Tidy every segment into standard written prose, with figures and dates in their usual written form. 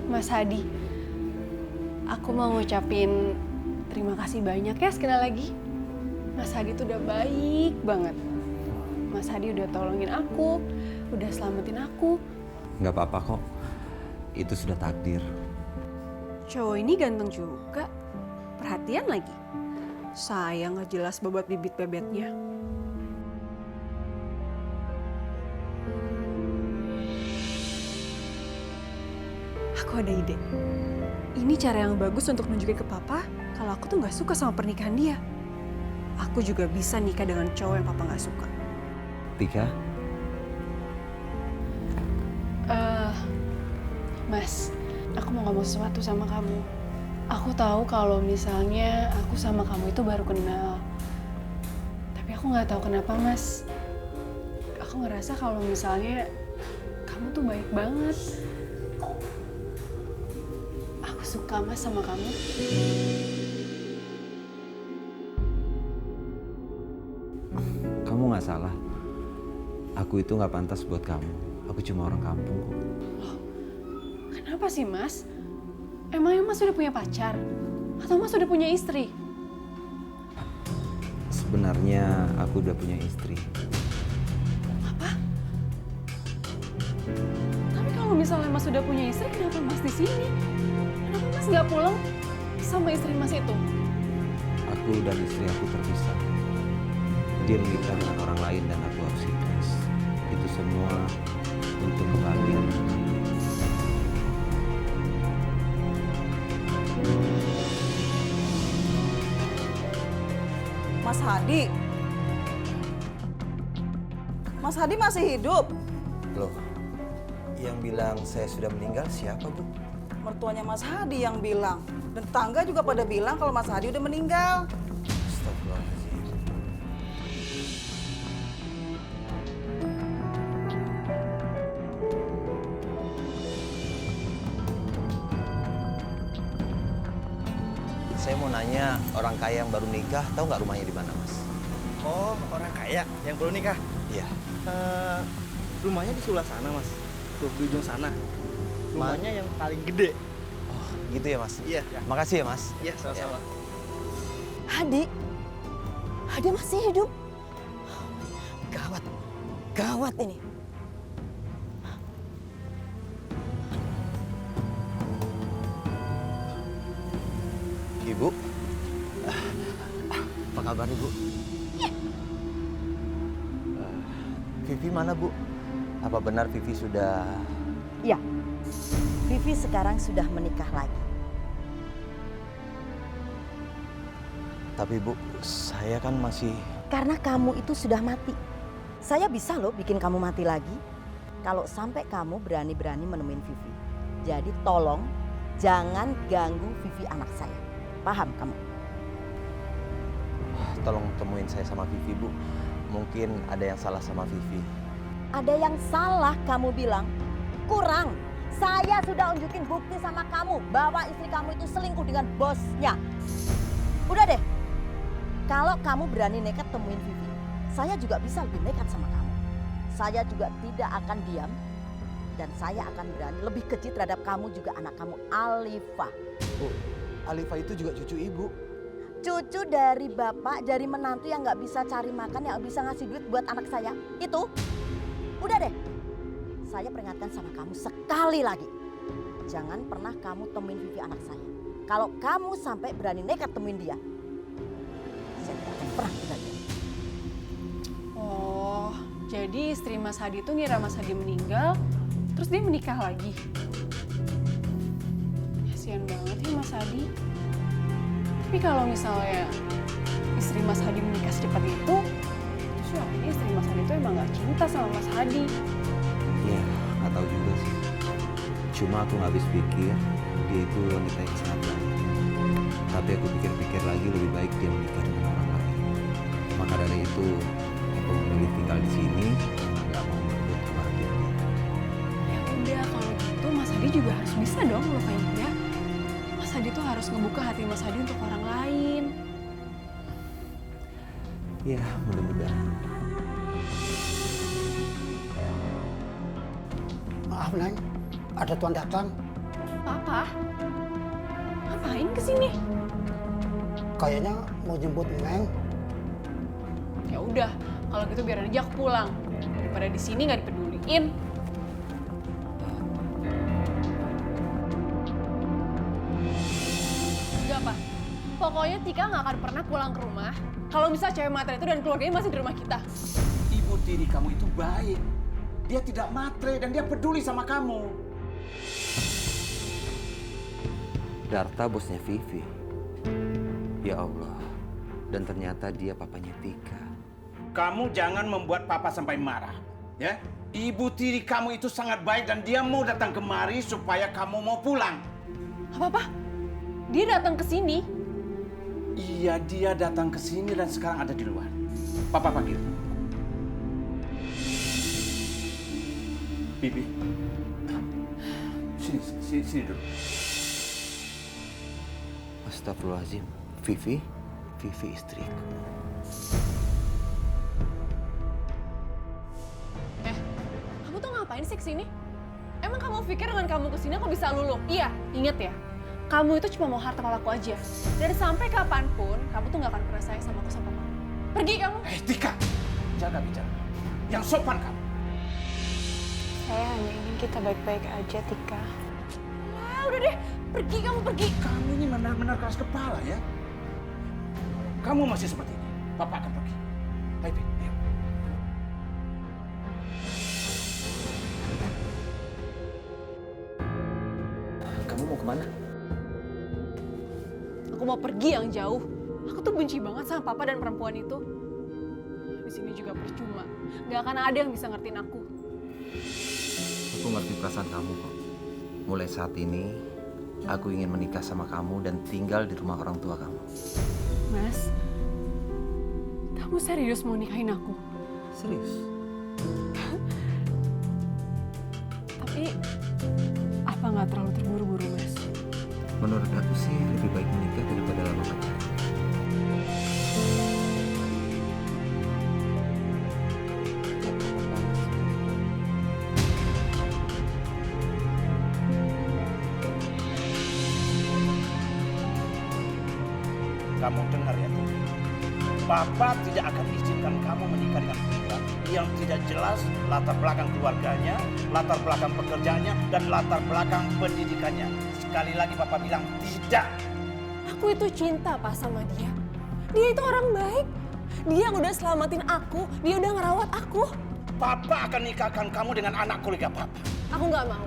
Mas Hadi, aku mau ngucapin terima kasih banyak ya sekali lagi. Mas Hadi tuh udah baik banget. Mas Hadi udah tolongin aku, udah selamatin aku. Nggak apa-apa kok, itu sudah takdir. Cowok ini ganteng juga, perhatian lagi. Sayang gak jelas bobot bibit bebetnya. Aku ada ide. Ini cara yang bagus untuk nunjukin ke papa kalau aku tuh gak suka sama pernikahan dia. Aku juga bisa nikah dengan cowok yang papa gak suka. Tika? Mas, aku mau ngomong sesuatu sama kamu. Aku tahu kalau misalnya aku sama kamu itu baru kenal. Tapi aku nggak tahu kenapa, Mas. Aku ngerasa kalau misalnya kamu tuh baik banget. Aku suka, Mas, sama kamu. Kamu nggak salah. Aku itu nggak pantas buat kamu. Aku cuma orang kampung kok. Kenapa sih, Mas? Emangnya Mas sudah punya pacar? Atau Mas sudah punya istri? Sebenarnya aku udah punya istri. Apa? Tapi kalau misalnya Mas sudah punya istri, kenapa Mas di sini? Kenapa Mas nggak pulang sama istri Mas itu? Aku dan istri aku terpisah. Dia menikah dengan orang lain dan aku harus ikhlas. Itu semua untuk kebahagiaan. Mas Hadi. Mas Hadi masih hidup? Loh, yang bilang saya sudah meninggal siapa, Bu? Mertuanya Mas Hadi yang bilang. Dan tetangga juga pada bilang kalau Mas Hadi udah meninggal. Astagfirullahaladzim. Saya mau nanya, orang kaya yang baru nikah, tahu nggak rumahnya di mana, Mas? Oh, orang kaya yang baru nikah. Iya. Rumahnya di sebelah sana, Mas. Tuh, di ujung sana. Rumahnya yang paling gede. Oh, gitu ya, Mas? Iya. Makasih ya, Mas. Iya, sama-sama. Hadi? Hadi masih hidup? Gawat. Gawat ini. Ibu? Apa kabar, Ibu? Vivi mana, Bu? Apa benar Vivi sudah... Ya, Vivi sekarang sudah menikah lagi. Tapi, Bu, saya kan masih... Karena kamu itu sudah mati. Saya bisa loh bikin kamu mati lagi. Kalau sampai kamu berani-berani menemuin Vivi. Jadi tolong jangan ganggu Vivi anak saya. Paham kamu? Tolong temuin saya sama Vivi, Bu. Mungkin ada yang salah sama Vivi. Ada yang salah kamu bilang? Kurang. Saya sudah unjukin bukti sama kamu bahwa istri kamu itu selingkuh dengan bosnya. Udah deh. Kalau kamu berani nekat temuin Vivi, saya juga bisa lebih nekat sama kamu. Saya juga tidak akan diam dan saya akan berani lebih keji terhadap kamu juga anak kamu Alifa. Bu, Alifa itu juga cucu Ibu. Cucu dari bapak, dari menantu yang nggak bisa cari makan, yang nggak bisa ngasih duit buat anak saya. Itu, udah deh. Saya peringatkan sama kamu sekali lagi. Jangan pernah kamu temuin Vivi anak saya. Kalau kamu sampai berani nekat temuin dia, saya tidak akan pernah tinggal diam. Oh, jadi istri Mas Hadi itu ngira Mas Hadi meninggal, terus dia menikah lagi. Kasian banget ya Mas Hadi. Tapi kalau misalnya istri Mas Hadi menikah secepat itu, terus artinya istri Mas Hadi itu emang gak cinta sama Mas Hadi. Ya, nggak tahu juga sih. Cuma aku nggak habis pikir dia itu wanita yang sangat baik. Tapi aku pikir-pikir lagi lebih baik dia menikah dengan orang lain. Maka dari itu aku memilih tinggal di sini karena nggak mau merebut kebahagiaan dia. Ya udah, kalau gitu Mas Hadi juga harus bisa dong melupain dia. Mas Hadi tuh harus ngebuka hati Mas Hadi untuk orang lain. Ya, mudah-mudahan. Maaf, Neng. Ada tuan datang. Papa? Ngapain kesini? Kayaknya mau jemput Neng. Ya udah, kalau gitu biar aja aku pulang. Daripada di sini nggak dipeduliin. Enggak, Pak. Pokoknya Tika nggak akan pernah pulang ke rumah kalau misalnya cewek matre itu dan keluarganya masih di rumah kita. Ibu tiri kamu itu baik. Dia tidak matre dan dia peduli sama kamu. Darta bosnya Vivi. Ya Allah. Dan ternyata dia papanya Tika. Kamu jangan membuat papa sampai marah, ya. Ibu tiri kamu itu sangat baik dan dia mau datang kemari supaya kamu mau pulang. Apa, Pak? Dia datang ke sini. Iya, dia datang ke sini dan sekarang ada di luar. Papa panggil. Bibi. Sini dulu. Astagfirullahaladzim. Vivi istriku. Kamu tuh ngapain sih kesini? Emang kamu pikir dengan kamu kesini aku bisa luluh? Iya, inget ya. Kamu itu cuma mau harta papaku aja. Dan sampai kapanpun, kamu tuh gak akan pernah sayang sama aku sama mama. Pergi kamu. Tika, jaga bicara. Yang sopan kamu. Saya hanya ingin kita baik-baik aja, Tika. Wah, udah deh. Pergi kamu, pergi. Kamu ini benar-benar keras kepala ya. Kamu masih seperti ini. Papa akan pergi. Ayo, ayo. Kamu mau kemana? Aku mau pergi yang jauh. Aku tuh benci banget sama papa dan perempuan itu. Di sini juga percuma. Gak akan ada yang bisa ngertiin aku. Aku ngerti perasaan kamu kok. Mulai saat ini, aku ingin menikah sama kamu dan tinggal di rumah orang tua kamu. Mas, kamu serius mau nikahin aku? Serius? Tapi, apa nggak terlalu terburu-buru, Mas? Menurut aku sih lebih baik menikah daripada lama pacaran. Kamu dengar ya, Tika. Papa tidak akan izinkan kamu menikah dengan pria yang tidak jelas latar belakang keluarganya, latar belakang pekerjaannya, dan latar belakang pendidikannya. Sekali lagi Papa bilang tidak. Aku itu cinta, Pak, sama dia. Dia itu orang baik. Dia yang udah selamatin aku, dia udah ngerawat aku. Papa akan nikahkan kamu dengan anak kolega Papa. Aku nggak mau.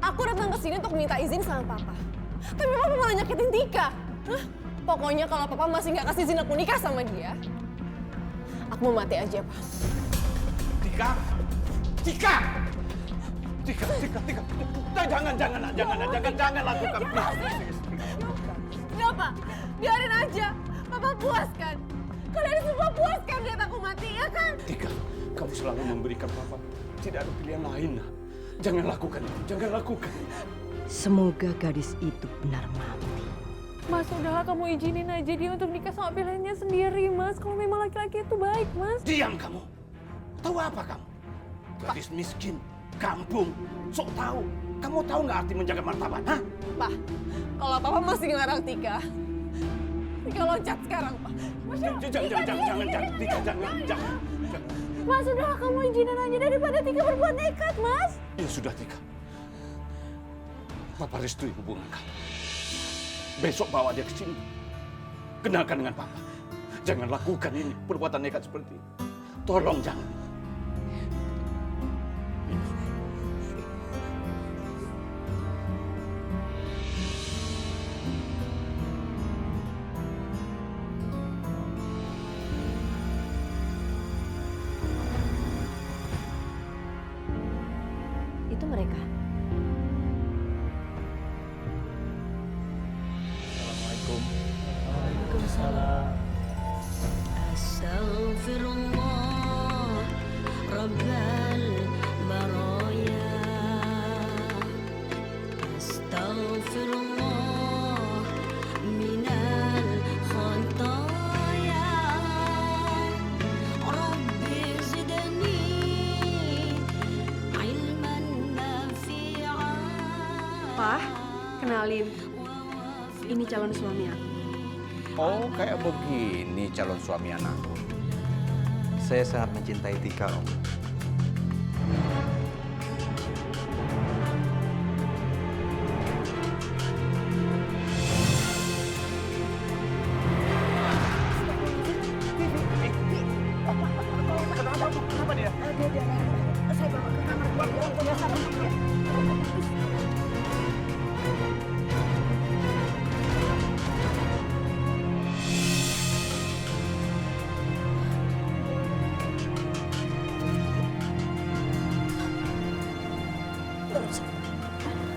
Aku datang ke sini untuk minta izin sama Papa. Tapi Papa malah nyakitin Tika. Hah? Pokoknya kalau Papa masih nggak kasih izin aku nikah sama dia, aku mau mati aja, Pak. Tika, Tika, Tika, Tika, Tika. Jangan lakukan. Nggak, Pak. Biarin aja. Papa puas kan? Kalian semua puas kan lihat aku mati, ya kan? Tika, kamu selalu memberikan Papa. Tidak ada pilihan lain. Jangan lakukan itu, jangan lakukan. Semoga gadis itu benar mati. Mas, udahlah kamu izinin aja dia untuk nikah sama pilihannya sendiri, Mas. Kalau memang laki-laki itu baik, Mas. Diam kamu. Tahu apa kamu? Gadis miskin, kampung, sok tahu. Kamu tahu nggak arti menjaga martabat, hah? Pak, kalau Papa masih ngelarang Tika loncat sekarang, Pak. Jangan. Mas, udahlah kamu izinin aja daripada Tika berbuat nekat, Mas. Ya sudah, Tika. Papa restui hubungan kamu. Besok bawa dia ke sini. Kenalkan dengan Papa. Jangan lakukan ini, perbuatan nekat seperti ini. Tolong jangan. Itu mereka. أستغفر الله رب البرايا أستغفر الله من الخطايا رب زدني علما نافعا Pak, kenalin. Ini calon suami aku. Oh, kayak begini calon suami anakku. Saya sangat mencintai Tika, Om. Kenapa dia? Saya bawa ke kamar.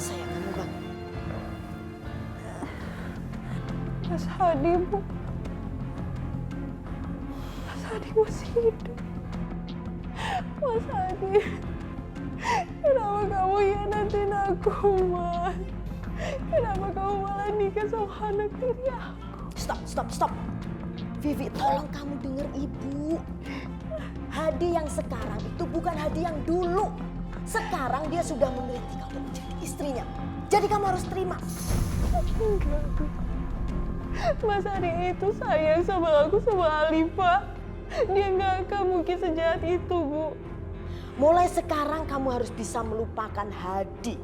Saya kamu kan. Mas Hadi, Bu. Mas Hadi masih hidup. Mas Hadi, kenapa kamu hianatin aku, Mas? Kenapa kamu malah nikah sama anak tiri aku? Stop. Vivi, tolong kamu denger ibu. Hadi yang sekarang itu bukan Hadi yang dulu. Sekarang dia sudah memilih Tika untuk menjadi istrinya. Jadi kamu harus terima. Enggak, Bu. Mas Hadi itu sayang sama aku sama Alifa. Dia nggak akan mungkin sejahat itu, Bu. Mulai sekarang kamu harus bisa melupakan Hadi.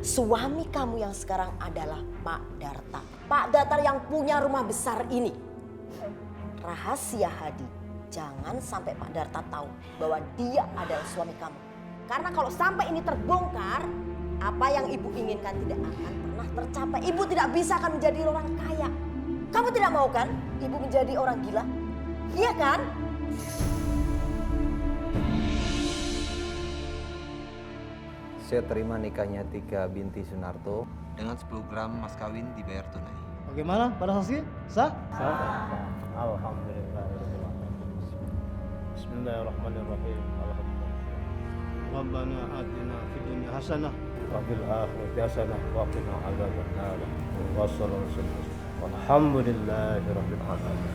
Suami kamu yang sekarang adalah Pak Darta. Pak Darta yang punya rumah besar ini. Rahasia Hadi, jangan sampai Pak Darta tahu bahwa dia adalah suami kamu. Karena kalau sampai ini terbongkar, apa yang ibu inginkan tidak akan pernah tercapai. Ibu tidak bisa akan menjadi orang kaya. Kamu tidak mau kan ibu menjadi orang gila? Iya kan? Saya terima nikahnya Tika binti Sunarto dengan 10 gram mas kawin dibayar tunai. Bagaimana para saksi? Sah? Alhamdulillah. Bismillahirrahmanirrahim. Alhamdulillah. Rabbana atina fid dunya hasanah wa fil akhirati hasanah wa qina adzabannar. Walhamdulillahirabbil alamin.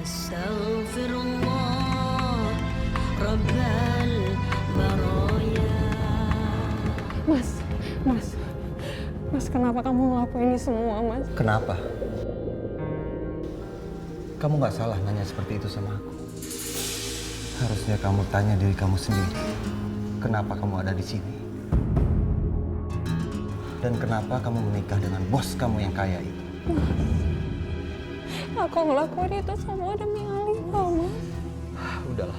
Astaghfirullah Rabbal baraya. Mas, kenapa kamu ngelakuin ini semua, Mas? Kenapa? Kamu nggak salah nanya seperti itu sama aku. Harusnya kamu tanya diri kamu sendiri. Kenapa kamu ada di sini? Dan kenapa kamu menikah dengan bos kamu yang kaya itu? Aku ngelakuin itu semua demi Alifa, Mas. Udahlah,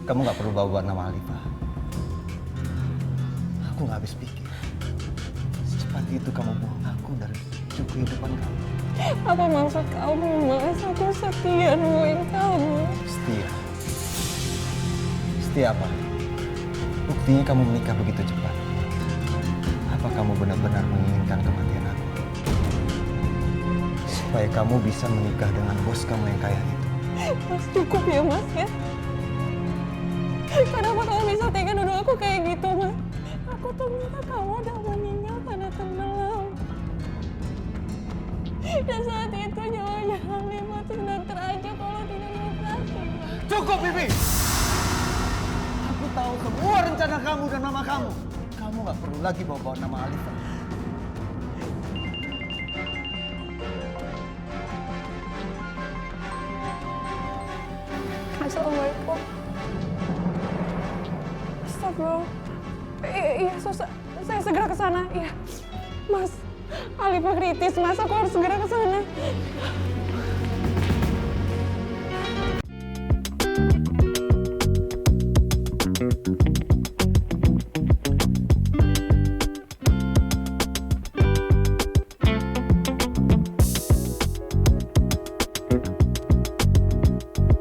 kamu nggak perlu bawa nama Alifa. Aku nggak habis pikir. Secepat itu kamu buang aku dari kehidupan kamu. Apa maksud kamu, Mas? Aku setia nungguin kamu. Setia? Setia apa? Buktinya kamu menikah begitu cepat. Apa kamu benar-benar menginginkan kematian aku? Supaya kamu bisa menikah dengan bos kamu yang kaya itu. Mas, cukup ya, Mas, ya? Kenapa kamu bisa tega nuduh aku kayak gitu, Mas? Aku tuh minta kamu udah meninggal karena tenggelam. Dan saat itu nyawanya Halimah tuh sedang terancam kalau tidak dioperasi, Mas. Cukup, Bibi! Aku tahu semua rencana kamu dan mama kamu. Kamu nggak perlu lagi bawa-bawa nama Alifa. Assalamualaikum. Astagfirullah. Iya, saya segera ke sana. Iya. Mas, Alifa kritis, Mas. Aku harus segera ke sana.